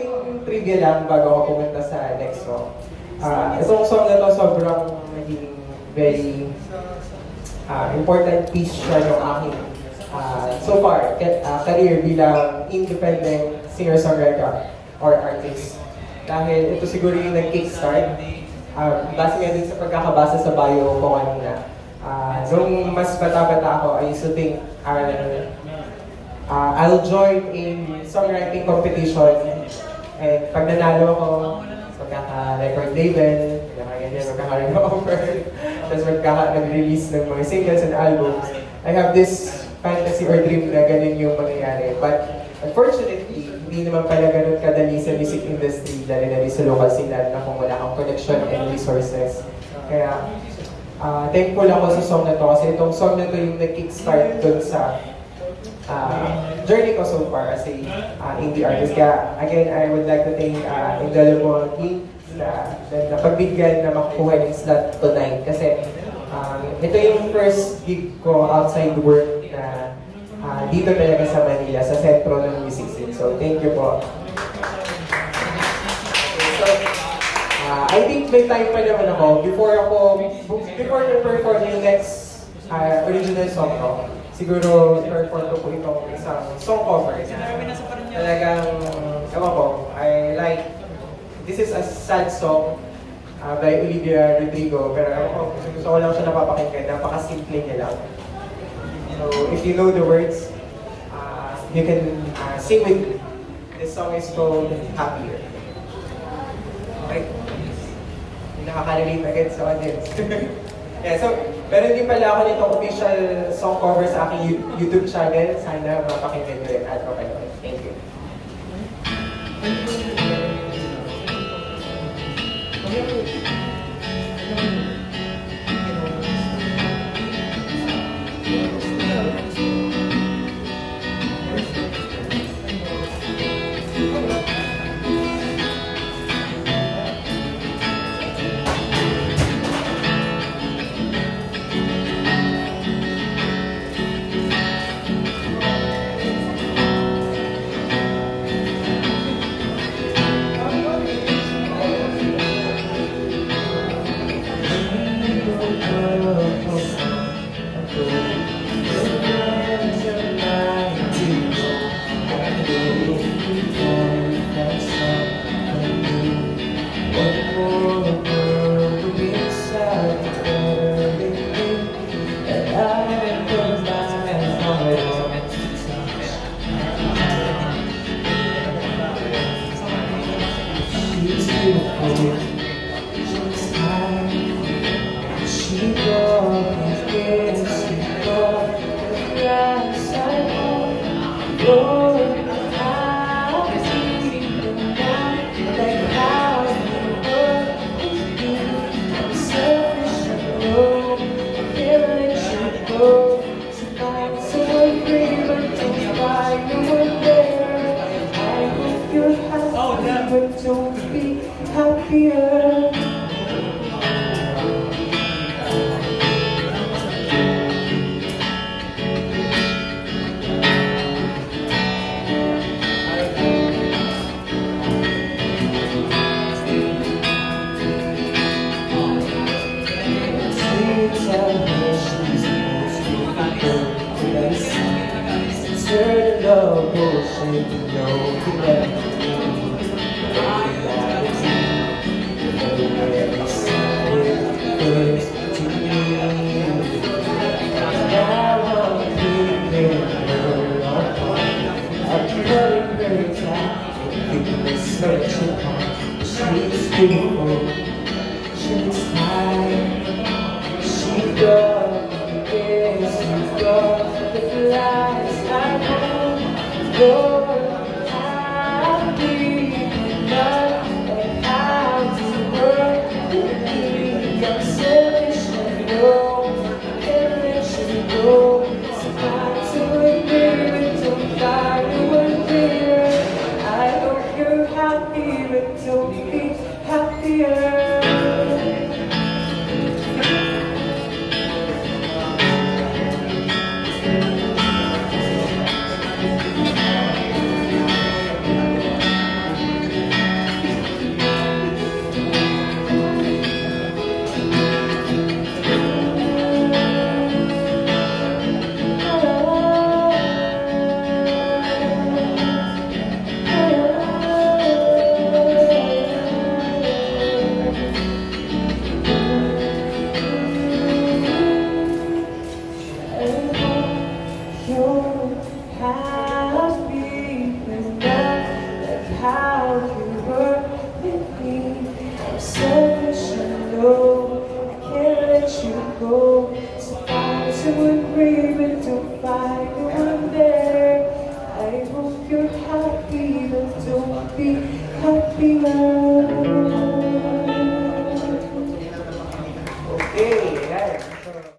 konting trivia lang bago ako pumunta sa next song. Itong song na to sobrang naging very important piece siya ng aking so far career bilang independent singer-songwriter or artist. Dahil ito siguro yung nag-kickstart. Base nga din sa pagkakabasa sa bio ko kanina. Nung mas bata-bata ako, I used to think I'll join in songwriting competition. And pag nanalo ako, magkaka-record label, magkaka-ring offer, tapos magkaka-release ng mga singles and albums. I have this fantasy or dream na ganun yung mangyayari. But unfortunately, hindi naman pala ganun kadali sa music industry, dahil sa local scene na kung wala kang connection and resources. Kaya, thankful ako sa song na to kasi itong song na to yung nag-kickstart dun sa journey ko so far as a indie artist. Kaya, again, I would like to thank Indelible King na pagbigyan na makukuha yung slot tonight. Kasi ito yung first gig ko outside work na dito talaga sa Manila, sa sentro ng music scene. So, thank you po. So, I think may time pa naman ako before i-perform yung next original song ko. Siguro, i-perform ko po itong isang song cover. Talagang, ewan ko, this is a sad song by Olivia Rodrigo, pero gusto ko lang siya napapakinggan, napaka-simple niya lang. So, if you know the words, you can sing with me. This song is called Happier. Okay? Nakaka-relate agad sa audience. Yeah, so, meron din pala ako nitong official song cover sa aking YouTube channel. Sana mapakinggan nyo rin at mapanood. Thank you. Don't be happier. Turn love bullshit, no, she's beautiful, she's high, she got the best, she's got the flies. I know you're happy enough, and how to work with me. I'm selfish and go, can't let you go. So not to agree, don't fly to clear. I hope you're happy, but don't be happier. have been enough, like how you were with me. I'm selfish, I know, I can't let you go. So far as it would bring me to find you.